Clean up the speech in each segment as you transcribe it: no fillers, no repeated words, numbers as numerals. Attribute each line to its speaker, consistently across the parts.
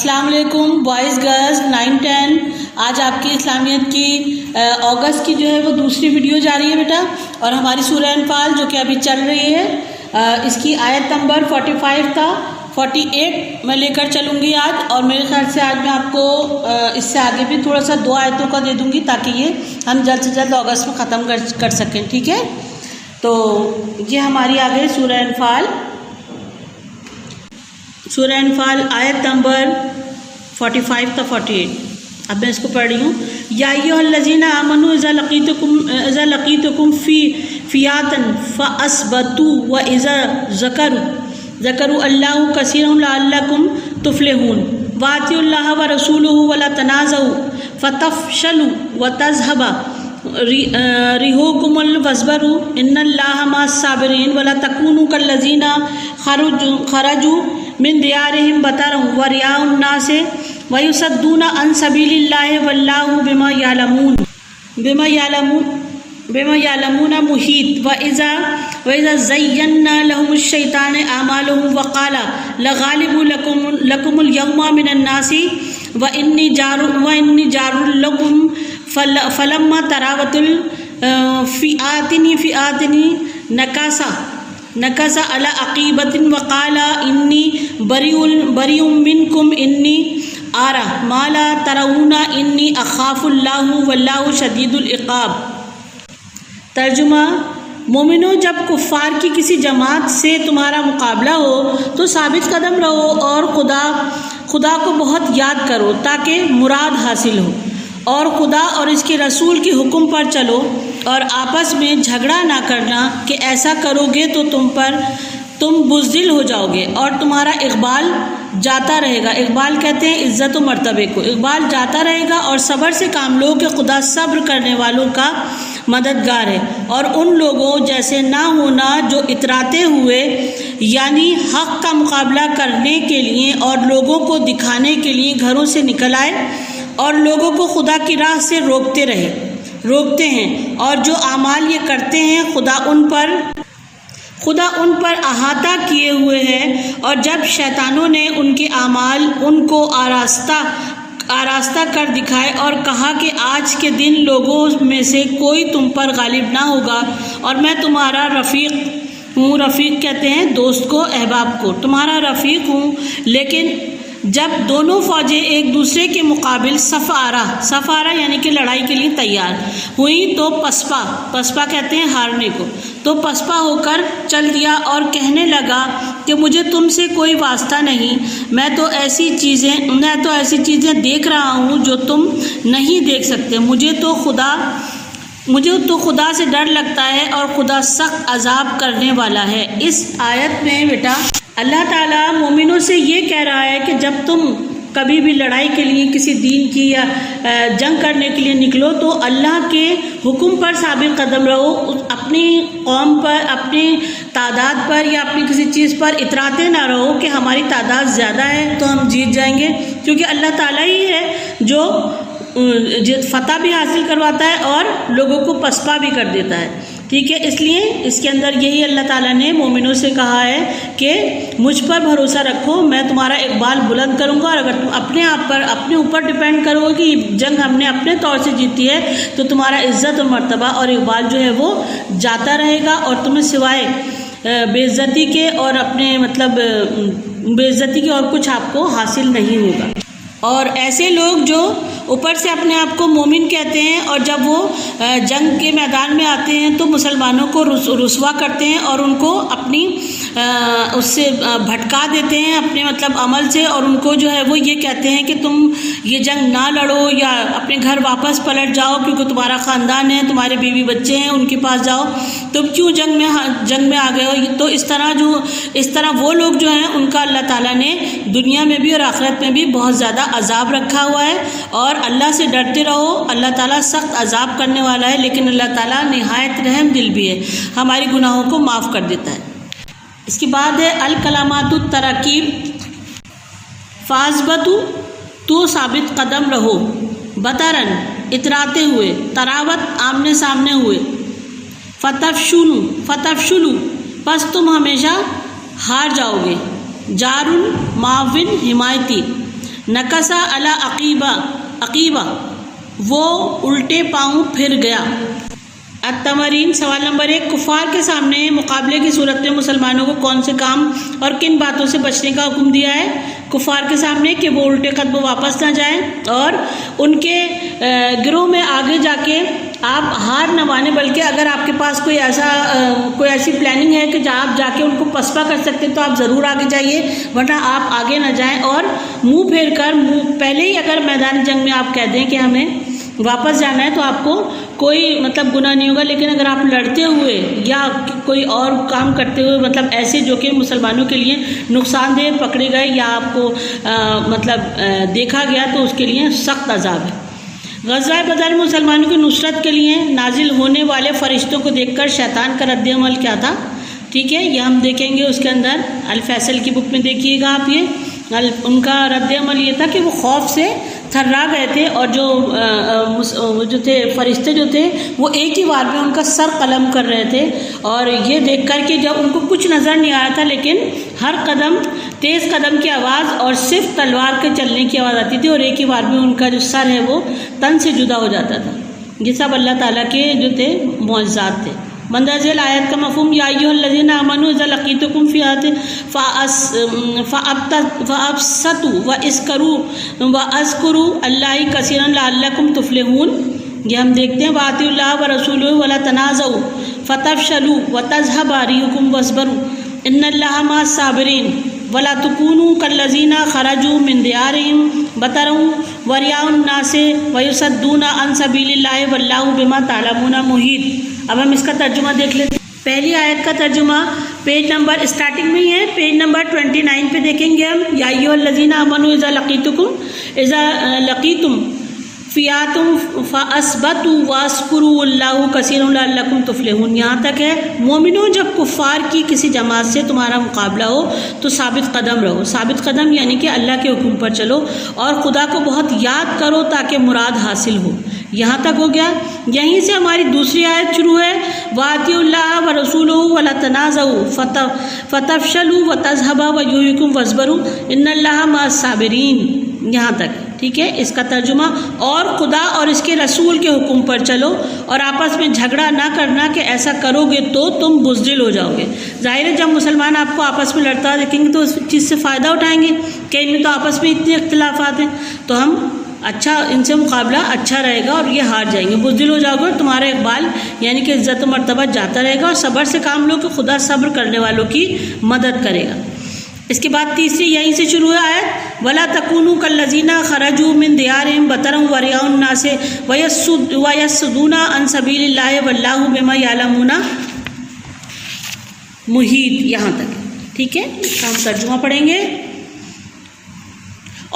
Speaker 1: السلام علیکم boys girls 9-10. آج آپ کی اسلامیت کی اگست کی جو ہے وہ دوسری ویڈیو جاری ہے بیٹا, اور ہماری سورہ انفال جو کہ ابھی چل رہی ہے اس کی آیت نمبر 45 تھا 48 میں لے کر چلوں گی آج, اور میرے خیال سے آج میں آپ کو اس سے آگے بھی تھوڑا سا 2 آیتوں کا دے دوں گی تاکہ یہ ہم جلد سے جلد اگست میں ختم کر سکیں. ٹھیک ہے, تو یہ ہماری آگے سورہ انفال آیت نمبر 45 تا 48. اب میں اس کو پڑھ رہی ہوں. یا ایھا الذین آمنوا اذا لقیتکم فئۃ فاثبتوا واذا ذکروا اللہ کثیرا لعلکم تفلحون واطیعوا اللہ ورسولہ ولا تنازعوا فتفشلوا وتذھب ريحكم واصبروا ان اللہ مع الصابرین ولا تکونوا کالذین خرجوا من دیارہم بطرا ورئاء الناس ویصدون عن سبیل اللہ واللہ بما یعلمون محیط. وَإِذَا زَيَّنَّا لَهُمُ الشَّيْطَانُ أَعْمَالَهُمْ وَقَالَ لَغَالِبٌ لَكُمُ الْيَوْمَ مِنَ النَّاسِ وَإِنِّي جَارٌ لَكُمْ فَلَمَّا تَرَاوَتُ الْفِئَاتَانِ نَكَصَ عَلَى عَقِبَةٍ وَقَالَ إِنِّي بَرِيءٌ مِّنكُمْ إِنِّي أَرَىٰ مَا لَا تَرَوْنَ إِنِّي أَخَافُ اللَّهَ وَاللَّهُ شَدِيدُ الْعِقَابِ. ترجمہ: مومنو, جب کفار کی کسی جماعت سے تمہارا مقابلہ ہو تو ثابت قدم رہو اور خدا کو بہت یاد کرو تاکہ مراد حاصل ہو, اور خدا اور اس کے رسول کے حکم پر چلو, اور آپس میں جھگڑا نہ کرنا کہ ایسا کرو گے تو تم بزدل ہو جاؤ گے اور تمہارا اقبال جاتا رہے گا. اقبال کہتے ہیں عزت و مرتبے کو. اقبال جاتا رہے گا, اور صبر سے کام لو کہ خدا صبر کرنے والوں کا مددگار ہے, اور ان لوگوں جیسے نہ ہونا جو اتراتے ہوئے یعنی حق کا مقابلہ کرنے کے لیے اور لوگوں کو دکھانے کے لیے گھروں سے نکل آئے اور لوگوں کو خدا کی راہ سے روکتے ہیں, اور جو اعمال یہ کرتے ہیں خدا ان پر احاطہ کیے ہوئے ہے. اور جب شیطانوں نے ان کے اعمال ان کو آراستہ کر دکھائے اور کہا کہ آج کے دن لوگوں میں سے کوئی تم پر غالب نہ ہوگا, اور میں تمہارا رفیق ہوں. رفیق کہتے ہیں دوست کو, احباب کو. تمہارا رفیق ہوں. لیکن جب دونوں فوجیں ایک دوسرے کے مقابل صف آرا یعنی کہ لڑائی کے لیے تیار ہوئیں تو پسپا کہتے ہیں ہارنے کو, تو پسپا ہو کر چل دیا اور کہنے لگا کہ مجھے تم سے کوئی واسطہ نہیں, میں تو ایسی چیزیں دیکھ رہا ہوں جو تم نہیں دیکھ سکتے. مجھے تو خدا سے ڈر لگتا ہے, اور خدا سخت عذاب کرنے والا ہے. اس آیت میں بیٹا اللہ تعالیٰ مومنوں سے یہ کہہ رہا ہے کہ جب تم کبھی بھی لڑائی کے لیے کسی دین کی یا جنگ کرنے کے لیے نکلو تو اللہ کے حکم پر ثابت قدم رہو. اپنی قوم پر, اپنی تعداد پر یا اپنی کسی چیز پر اتراتے نہ رہو کہ ہماری تعداد زیادہ ہے تو ہم جیت جائیں گے, کیونکہ اللہ تعالیٰ ہی ہے جو فتح بھی حاصل کرواتا ہے اور لوگوں کو پسپا بھی کر دیتا ہے. ٹھیک ہے, اس لیے اس کے اندر یہی اللہ تعالیٰ نے مومنوں سے کہا ہے کہ مجھ پر بھروسہ رکھو, میں تمہارا اقبال بلند کروں گا, اور اگر تم اپنے اوپر ڈیپینڈ کرو کہ جنگ ہم نے اپنے طور سے جیتی ہے تو تمہارا عزت اور مرتبہ اور اقبال جو ہے وہ جاتا رہے گا, اور تمہیں سوائے بے عزتی کے اور بے عزتی کے اور کچھ آپ کو حاصل نہیں ہوگا. اور ایسے لوگ جو اوپر سے اپنے آپ کو مومن کہتے ہیں اور جب وہ جنگ کے میدان میں آتے ہیں تو مسلمانوں کو رسوا کرتے ہیں اور ان کو اپنی اس سے بھٹکا دیتے ہیں اپنے عمل سے, اور ان کو جو ہے وہ یہ کہتے ہیں کہ تم یہ جنگ نہ لڑو یا اپنے گھر واپس پلٹ جاؤ, کیونکہ تمہارا خاندان ہے, تمہارے بیوی بچے ہیں, ان کے پاس جاؤ, تم کیوں جنگ میں آ گئے ہو. تو اس طرح وہ لوگ جو ہیں ان کا اللہ تعالیٰ نے دنیا میں بھی اور آخرت میں بھی بہت زیادہ عذاب رکھا ہوا ہے. اور اللہ سے ڈرتے رہو, اللہ تعالیٰ سخت عذاب کرنے والا ہے, لیکن اللہ تعالیٰ نہایت رحم دل بھی ہے, ہماری گناہوں کو معاف کر دیتا ہے. اس کے بعد ہے الکلامات التراکیب. فاثبتوا, تو ثابت قدم رہو, بطرن اتراتے ہوئے, تراوت آمنے سامنے ہوئے, فتفشلوا پس تم ہمیشہ ہار جاؤ گے, جارن معاون حمایتی, نکسا علی عقیبہ وہ الٹے پاؤں پھر گیا۔ التمرین سوال نمبر 1، کفار کے سامنے مقابلے کی صورت میں مسلمانوں کو کون سے کام اور کن باتوں سے بچنے کا حکم دیا ہے؟ کفار کے سامنے کہ وہ الٹے قدم واپس نہ جائیں، اور ان کے گروہ میں آگے جا کے آپ ہار نہ مانیں، بلکہ اگر آپ کے پاس کوئی ایسی پلاننگ ہے کہ جہاں آپ جا کے ان کو پسپا کر سکتے تو آپ ضرور آگے جائیے، ورنہ آپ آگے نہ جائیں اور منہ پھیر کر پہلے ہی اگر میدان جنگ میں آپ کہہ دیں کہ ہمیں واپس جانا ہے تو آپ کو کوئی گناہ نہیں ہوگا، لیکن اگر آپ لڑتے ہوئے یا کوئی اور کام کرتے ہوئے ایسے جو کہ مسلمانوں کے لیے نقصان دہ پکڑے گئے یا آپ کو دیکھا گیا تو اس کے لیے سخت عذاب ہے۔ غزوہ بدر مسلمانوں کی نصرت کے لیے نازل ہونے والے فرشتوں کو دیکھ کر شیطان کا رد عمل کیا تھا؟ ٹھیک ہے، یہ ہم دیکھیں گے اس کے اندر الفیصل کی بک میں دیکھیے گا آپ، یہ ان کا رد عمل یہ تھا کہ وہ خوف سے تھرا گئے تھے، اور جو تھے فرشتے جو تھے وہ ایک ہی بار میں ان کا سر قلم کر رہے تھے، اور یہ دیکھ کر کہ جب ان کو کچھ نظر نہیں آ رہا تھا لیکن ہر قدم تیز قدم کی آواز اور صرف تلوار کے چلنے کی آواز آتی تھی، اور ایک ہی بار میں ان کا جو سر ہے وہ تن سے جدا ہو جاتا تھا۔ یہ سب اللہ تعالیٰ کے جو تھے معجزات تھے۔ مندرجہ آیت کا مفہوم یا ایھا الذین آمنوا اذا لقیتکم فئۃ فابسطوا واذکروا اللہ کثیرا لعلکم تفلحون، یہ ہم دیکھتے ہیں واطیعوا اللہ ورسولہ ولا تنازعوا فتفشلوا وتذهب ريحكم واصبروا ان اللہ مع الصابرین ولا تکونوا کالذین خرجوا من دیارهم بطرا ورئاء الناس ویصدون عن سبیل اللہ واللہ بما تعملون محیط۔ اب ہم اس کا ترجمہ دیکھ لیتے ہیں۔ پہلی آیت کا ترجمہ پیج نمبر اسٹارٹنگ میں ہی ہے، پیج نمبر 29 پہ دیکھیں گے ہم۔ یا ایھا الذین آمنوا اذا لقیتم فئۃ فاثبتوا واذکروا اللہ کثیرا لعلکم تفلحون، یہاں تک ہے۔ مومنوں جب کفار کی کسی جماعت سے تمہارا مقابلہ ہو تو ثابت قدم رہو، ثابت قدم یعنی کہ اللہ کے حکم پر چلو اور خدا کو بہت یاد کرو تاکہ مراد حاصل ہو۔ یہاں تک ہو گیا۔ یہیں سے ہماری دوسری آیت شروع ہے، وَأَطِیعُوا اللَّهَ وَرَسُولَهُ وَلَا تَنَازَعُوا فَتَفْشَلُوا وَتَذْهَبَ رِيحُكُمْ وَاصْبِرُوا إِنَّ اللَّهَ مَعَ الصَّابِرِينَ، یہاں تک ٹھیک ہے۔ اس کا ترجمہ، اور خدا اور اس کے رسول کے حکم پر چلو اور آپس میں جھگڑا نہ کرنا کہ ایسا کرو گے تو تم بزدل ہو جاؤ گے۔ ظاہر ہے جب مسلمان آپ کو آپس میں لڑتا دیکھیں گے تو اس چیز سے فائدہ اٹھائیں گے کہ ان میں تو آپس میں اتنے اختلافات ہیں، تو ہم ان سے مقابلہ اچھا رہے گا اور یہ ہار جائیں گے، بزدل ہو جاؤ گے اور تمہارا اقبال یعنی کہ عزت و مرتبہ جاتا رہے گا، اور صبر سے کام لو کہ خدا صبر کرنے والوں کی مدد کرے گا۔ اس کے بعد تیسری یہیں سے شروع ہے آیت، وَلَا تَكُونُوا كَالَّذِينَ خَرَجُوا مِن دِيَارِهِمْ بَطَرًا وَرِئَاءَ النَّاسِ وَيَصُدُّونَ عَن سَبِيلِ اللَّهِ وَاللَّهُ بِمَا يَعْلَمُونَ محیط، یہاں تک ٹھیک ہے۔ اس کا ہم ترجمہ پڑھیں گے۔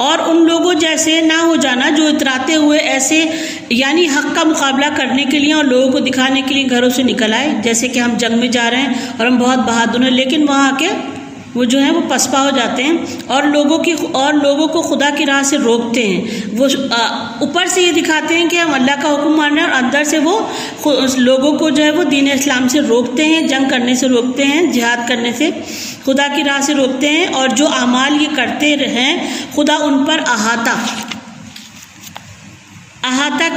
Speaker 1: اور ان لوگوں جیسے نہ ہو جانا جو اتراتے ہوئے ایسے یعنی حق کا مقابلہ کرنے کے لیے اور لوگوں کو دکھانے کے لیے گھروں سے نکل آئے، جیسے کہ ہم جنگ میں جا رہے ہیں اور ہم بہت بہادر ہیں، لیکن وہاں آ کے وہ جو ہیں وہ پسپا ہو جاتے ہیں اور لوگوں کو خدا کی راہ سے روکتے ہیں۔ وہ اوپر سے یہ دکھاتے ہیں کہ ہم اللہ کا حکم مان رہے ہیں، اور اندر سے وہ لوگوں کو جو ہے وہ دین اسلام سے روکتے ہیں، جنگ کرنے سے روکتے ہیں، جہاد کرنے سے، خدا کی راہ سے روکتے ہیں، اور جو اعمال یہ کرتے ہیں خدا ان پر احاطہ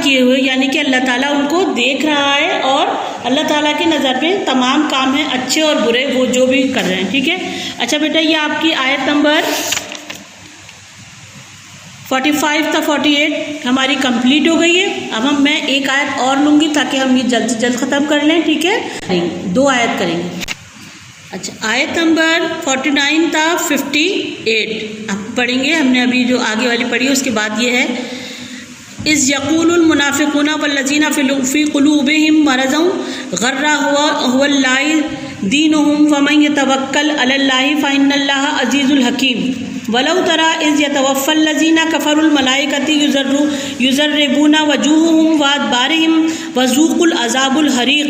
Speaker 1: کیے ہوئے، یعنی کہ اللہ تعالیٰ ان کو دیکھ رہا ہے، اور اللہ تعالیٰ کی نظر میں تمام کام ہیں اچھے اور برے، وہ جو بھی کر رہے ہیں ٹھیک ہے۔ اچھا بیٹا، یہ آپ کی آیت نمبر 45 تا 48 ہماری کمپلیٹ ہو گئی ہے۔ اب میں ایک آیت اور لوں گی تاکہ ہم یہ جلد سے جلد ختم کر لیں، ٹھیک ہے۔ 2 آیت کریں گے۔ اچھا، آیت نمبر 49 تا 58 اب پڑھیں گے۔ ہم نے ابھی جو آگے والی پڑھی اس کے بعد یہ ہے، اذ یقول المنافقون والذین فی قلوبہم مرض غر هو اللہ دینہم ومن یتوکل علی اللہ فإن اللہ عزیز الحکیم ولو تری اذ یتوفی الذین کفروا الملائکۃ یضربون وجوہہم وادبارہم وذوقوا العذاب الحریق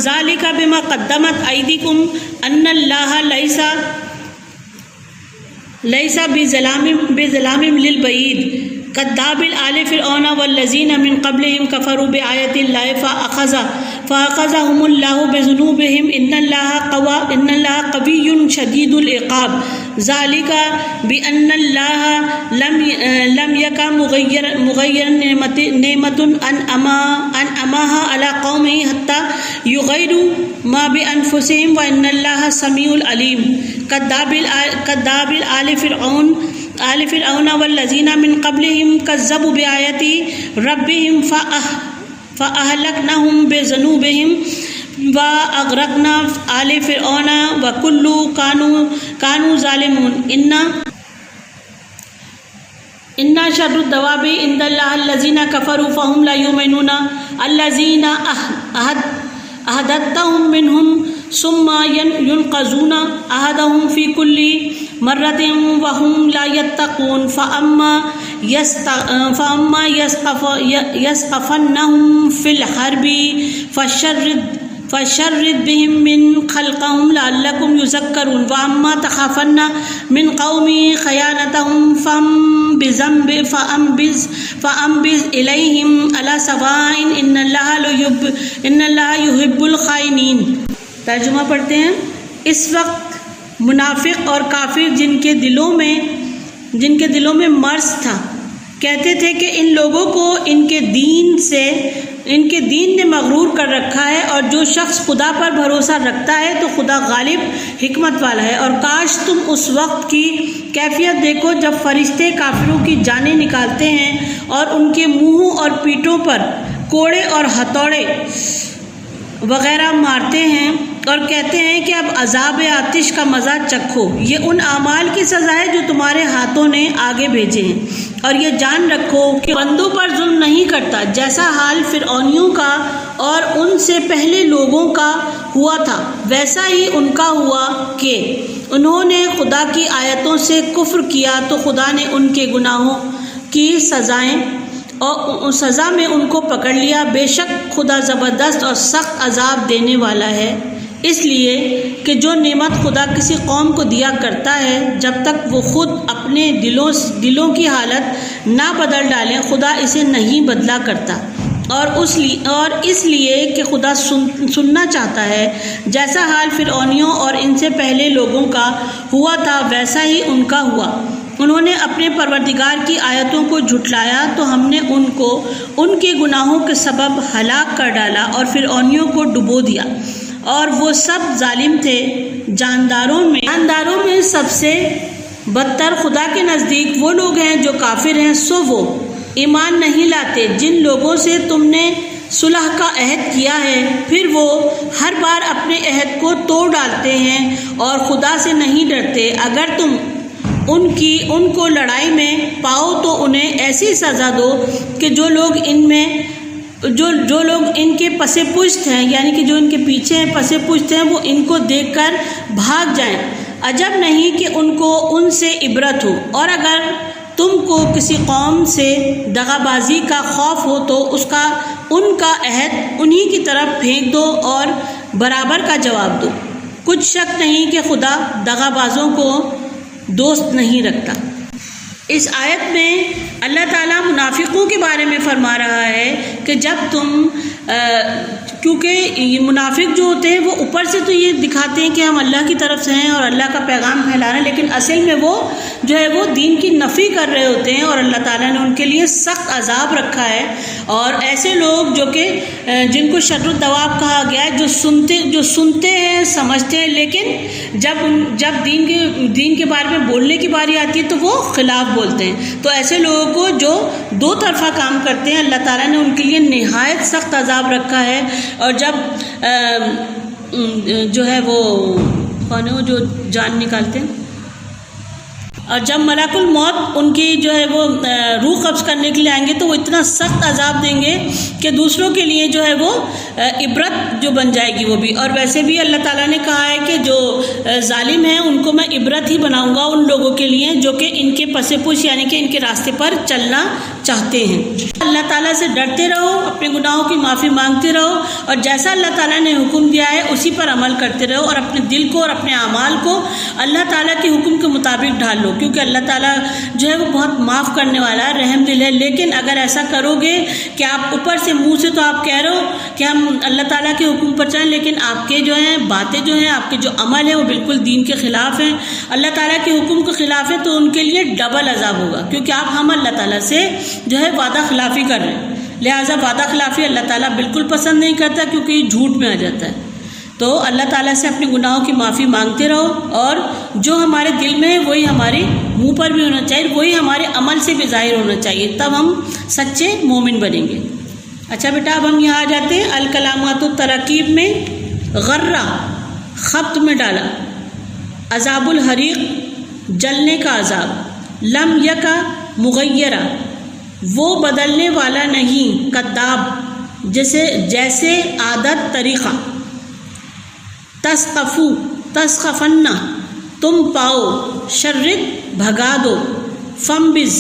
Speaker 1: ذالک بما قدمت ایدیکم ان اللہ لیس بظلام للبعید كداب آل فرعون والذين من قبلهم كفروا بآيات الله فأخذهم الله بذنوبهم إن الله قوي شديد العقاب ذلك بأن الله لم يكن مغير نعمة أنعمها على قومه حتى يغيروا ما بأنفسهم وإن الله سميع عليم كداب آل فرعون والذين من قبلهم كذبوا بآيات ربهم فأهلكناهم بذنوبهم وأغرقنا آل فرعون وكل كانوا ظالمون إن شر الدواب عند الله الذين كفروا فهم لا يؤمنون الذين أهدتهم منهم ثم ينقضون عهدهم في كل مرة وهم لا يتقون فأما يثقفنهم في الحرب فشرد بهم من خلقهم لعلكم يذكرون وأما تخافن من قوم خيانتهم فأنبذ إليهم على سواء إن الله يحب الخائنين۔ ترجمہ پڑھتے ہیں۔ اس وقت منافق اور کافر جن کے دلوں میں مرض تھا کہتے تھے کہ ان لوگوں کو ان کے دین نے مغرور کر رکھا ہے، اور جو شخص خدا پر بھروسہ رکھتا ہے تو خدا غالب حکمت والا ہے، اور کاش تم اس وقت کی کیفیت دیکھو جب فرشتے کافروں کی جانیں نکالتے ہیں اور ان کے منہوں اور پیٹھوں پر کوڑے اور ہتھوڑے وغیرہ مارتے ہیں اور کہتے ہیں کہ اب عذاب آتش کا مزہ چکھو۔ یہ ان اعمال کی سزا ہے جو تمہارے ہاتھوں نے آگے بھیجے ہیں، اور یہ جان رکھو کہ بندوں پر ظلم نہیں کرتا، جیسا حال فرعونیوں کا اور ان سے پہلے لوگوں کا ہوا تھا ویسا ہی ان کا ہوا کہ انہوں نے خدا کی آیتوں سے کفر کیا تو خدا نے ان کے گناہوں کی سزا میں ان کو پکڑ لیا۔ بے شک خدا زبردست اور سخت عذاب دینے والا ہے، اس لیے کہ جو نعمت خدا کسی قوم کو دیا کرتا ہے جب تک وہ خود اپنے دلوں کی حالت نہ بدل ڈالیں خدا اسے نہیں بدلا کرتا، اور اس لیے کہ خدا سننا چاہتا ہے۔ جیسا حال فرعونیوں اور ان سے پہلے لوگوں کا ہوا تھا ویسا ہی ان کا ہوا۔ انہوں نے اپنے پروردگار کی آیتوں کو جھٹلایا تو ہم نے ان کو ان کے گناہوں کے سبب ہلاک کر ڈالا اور فرعونیوں کو ڈبو دیا، اور وہ سب ظالم تھے۔ جانداروں میں سب سے بدتر خدا کے نزدیک وہ لوگ ہیں جو کافر ہیں، سو وہ ایمان نہیں لاتے جن لوگوں سے تم نے صلح کا عہد کیا ہے، پھر وہ ہر بار اپنے عہد کو توڑ ڈالتے ہیں اور خدا سے نہیں ڈرتے۔ اگر تم ان کو لڑائی میں پاؤ تو انہیں ایسی سزا دو کہ جو لوگ ان کے پسے پشت ہیں، یعنی کہ جو ان کے پیچھے ہیں پسے پشت ہیں، وہ ان کو دیکھ کر بھاگ جائیں۔ عجب نہیں کہ ان کو ان سے عبرت ہو، اور اگر تم کو کسی قوم سے دغا بازی کا خوف ہو تو ان کا عہد انہی کی طرف پھینک دو اور برابر کا جواب دو۔ کچھ شک نہیں کہ خدا دغا بازوں کو دوست نہیں رکھتا۔ اس آیت میں اللہ تعالیٰ منافقوں کے بارے میں فرما رہا ہے کہ جب تم کیونکہ یہ منافق جو ہوتے ہیں وہ اوپر سے تو یہ دکھاتے ہیں کہ ہم اللہ کی طرف سے ہیں اور اللہ کا پیغام پھیلا رہے ہیں، لیکن اصل میں وہ جو ہے وہ دین کی نفی کر رہے ہوتے ہیں، اور اللہ تعالیٰ نے ان کے لیے سخت عذاب رکھا ہے۔ اور ایسے لوگ جو کہ جن کو شر الدواب کہا گیا ہے، جو سنتے ہیں سمجھتے ہیں، لیکن جب دین کے بارے میں بولنے کی باری آتی ہے تو وہ خلاف بولتے ہیں۔ تو ایسے لوگوں کو جو دو طرفہ کام کرتے ہیں اللہ تعالیٰ نے ان کے لیے نہایت سخت عذاب رکھا ہے۔ اور جب جو ہے وہ جو جان نکالتے ہیں، اور جب ملک الموت ان کی جو ہے وہ روح قبض کرنے کے لیے آئیں گے تو وہ اتنا سخت عذاب دیں گے کہ دوسروں کے لیے جو ہے وہ عبرت جو بن جائے گی وہ بھی۔ اور ویسے بھی اللہ تعالیٰ نے کہا ہے کہ جو ظالم ہیں ان کو میں عبرت ہی بناؤں گا ان لوگوں کے لیے جو کہ ان کے پس پش یعنی کہ ان کے راستے پر چلنا چاہتے ہیں۔ اللہ تعالیٰ سے ڈرتے رہو، اپنے گناہوں کی معافی مانگتے رہو، اور جیسا اللہ تعالیٰ نے حکم دیا ہے اسی پر عمل کرتے رہو، اور اپنے دل کو اور اپنے اعمال کو اللہ تعالیٰ کے حکم کے مطابق ڈھال لو، کیونکہ اللہ تعالیٰ جو ہے وہ بہت معاف کرنے والا ہے، رحم دل ہے۔ لیکن اگر ایسا کرو گے کہ آپ اوپر سے منہ سے تو آپ کہہ رہے ہو کہ ہم اللہ تعالیٰ کے حکم پر چلیں، لیکن آپ کے جو ہیں باتیں جو ہیں، آپ کے جو عمل ہیں وہ بالکل دین کے خلاف ہیں، اللہ تعالیٰ کے حکم کے خلاف ہیں، تو ان کے لیے ڈبل عذاب ہوگا، کیونکہ آپ ہم اللہ تعالیٰ سے جو ہے وعدہ خلافی کر رہے ہیں۔ لہٰذا وعدہ خلافی اللہ تعالیٰ بالکل پسند نہیں کرتا، کیونکہ یہ جھوٹ میں آ جاتا ہے۔ تو اللہ تعالیٰ سے اپنے گناہوں کی معافی مانگتے رہو، اور جو ہمارے دل میں ہے وہی ہمارے منہ پر بھی ہونا چاہیے، وہی ہمارے عمل سے بھی ظاہر ہونا چاہیے، تب ہم سچے مومن بنیں گے۔ اچھا بیٹا، اب ہم یہاں آ جاتے ہیں الکلامات التراکیب میں۔ غرہ خبط میں ڈالا، عذاب الحریق جلنے کا عذاب، لم یکا مغیرہ وہ بدلنے والا نہیں، کذاب جیسے عادت طریقہ، تسقفو تسقفنا تم پاؤ، شرد بھگا دو، فمبز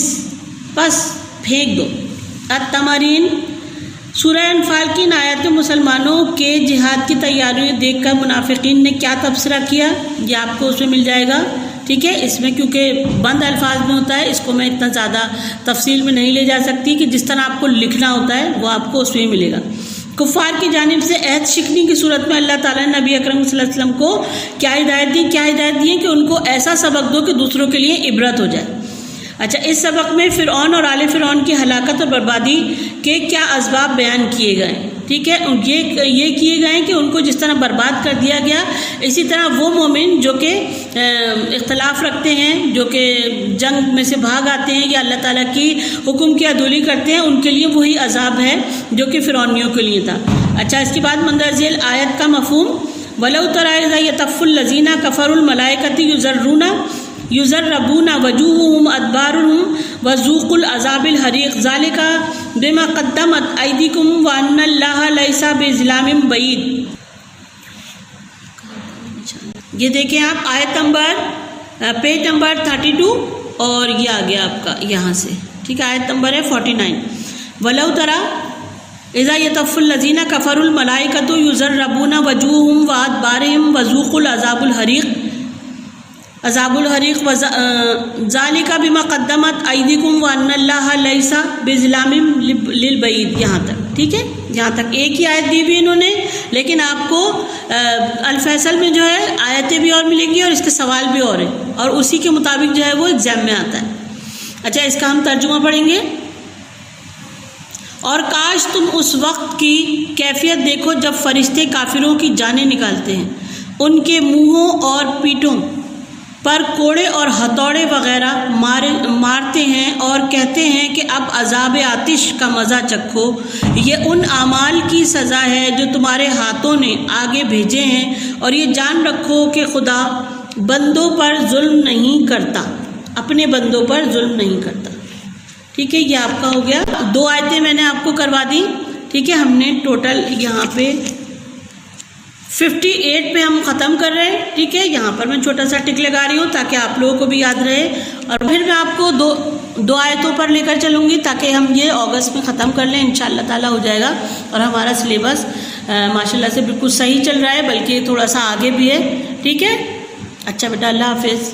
Speaker 1: پس پھینک دو۔ التمارین، سورہ انفال کی ان آیات میں مسلمانوں کے جہاد کی تیاریوں دیکھ کر منافقین نے کیا تبصرہ کیا، یہ آپ کو اس میں مل جائے گا، ٹھیک ہے۔ اس میں کیونکہ بند الفاظ میں ہوتا ہے، اس کو میں اتنا زیادہ تفصیل میں نہیں لے جا سکتی، کہ جس طرح آپ کو لکھنا ہوتا ہے وہ آپ کو اس میں ملے گا۔ کفار کی جانب سے عہد شکنی کی صورت میں اللہ تعالیٰ نے نبی اکرم صلی اللہ علیہ وسلم کو کیا ہدایت دی کہ ان کو ایسا سبق دو کہ دوسروں کے لیے عبرت ہو جائے۔ اچھا، اس سبق میں فرعون اور آل فرعون کی ہلاکت اور بربادی کے کیا اسباب بیان کیے گئے، ٹھیک ہے۔ یہ کیے گئے ہیں کہ ان کو جس طرح برباد کر دیا گیا، اسی طرح وہ مومن جو کہ اختلاف رکھتے ہیں، جو کہ جنگ میں سے بھاگ آتے ہیں یا اللہ تعالیٰ کی حکم کی عدولی کرتے ہیں، ان کے لیے وہی عذاب ہے جو کہ فرعونیوں کے لیے تھا۔ اچھا، اس کے بعد مندرجہ ذیل آیت کا مفہوم، وَلَوْ تَرَىٰ إِذْ يَتَوَفَّى الَّذِينَ كَفَرُوا الْمَلَائِكَةُ يُضَرَّبُونَ وَجُوهُهُمْ أَدْبَارُهُمْ وَذُوقُوا الْعَذَابَ الْحَرِيقَ ذَلِكَ بِمَا قَدَّمَتْ أَيْدِيكُمْ وَأَنَّ اللَّهَ لَيْسَ بِظَلَّامٍ بَعِيدٍ۔ یہ دیکھیں آپ آیت نمبر پیج نمبر 32، اور یہ آ گیا آپ کا یہاں سے، ٹھیک ہے۔ آیت نمبر ہے 49۔ وَلَوْ تَرَىٰ إِذَا يَتَوَفَّى الَّذِينَ كَفَرُوا الْمَلَائِكَةُ يُضَرَّبُونَ وَجُوهُهُمْ وَأَدْبَارِهِمْ وَذُوقُوا الْعَذَابَ الْحَرِيقَ ذَلِكَ بِمَا قَدَّمَتْ أَيْدِيكُمْ وَأَنَّ اللَّهَ لَيْسَ بِظَلَّامٍ لِلْبَعِيدِ۔ یہاں تک، ٹھیک ہے، یہاں تک ایک ہی آیت دی بھی انہوں نے، لیکن آپ کو الفیصل میں جو ہے آیتیں بھی اور ملیں گی اور اس کے سوال بھی اور ہیں، اور اسی کے مطابق جو ہے وہ ایگزام میں آتا ہے۔ اچھا، اس کا ہم ترجمہ پڑھیں گے۔ اور کاش تم اس وقت کی کیفیت دیکھو جب فرشتے کافروں کی جانیں نکالتے ہیں، ان کے منہوں اور پیٹھوں پر کوڑے اور ہتھوڑے وغیرہ مارتے ہیں اور کہتے ہیں کہ اب عذاب آتش کا مزہ چکھو، یہ ان اعمال کی سزا ہے جو تمہارے ہاتھوں نے آگے بھیجے ہیں، اور یہ جان رکھو کہ خدا بندوں پر ظلم نہیں کرتا، اپنے بندوں پر ظلم نہیں کرتا۔ ٹھیک ہے، یہ آپ کا ہو گیا۔ 2 آیتیں میں نے آپ کو کروا دی، ٹھیک ہے۔ ہم نے ٹوٹل یہاں پہ 58 پہ ہم ختم کر رہے ہیں، ٹھیک ہے۔ یہاں پر میں چھوٹا سا ٹک لگا رہی ہوں تاکہ آپ لوگوں کو بھی یاد رہے، اور پھر میں آپ کو دو آیتوں پر لے کر چلوں گی تاکہ ہم یہ اگست میں ختم کر لیں، انشاءاللہ تعالیٰ ہو جائے گا، اور ہمارا سلیبس ماشاءاللہ سے بالکل صحیح چل رہا ہے، بلکہ تھوڑا سا آگے بھی ہے، ٹھیک ہے۔ اچھا بیٹا، اللہ حافظ۔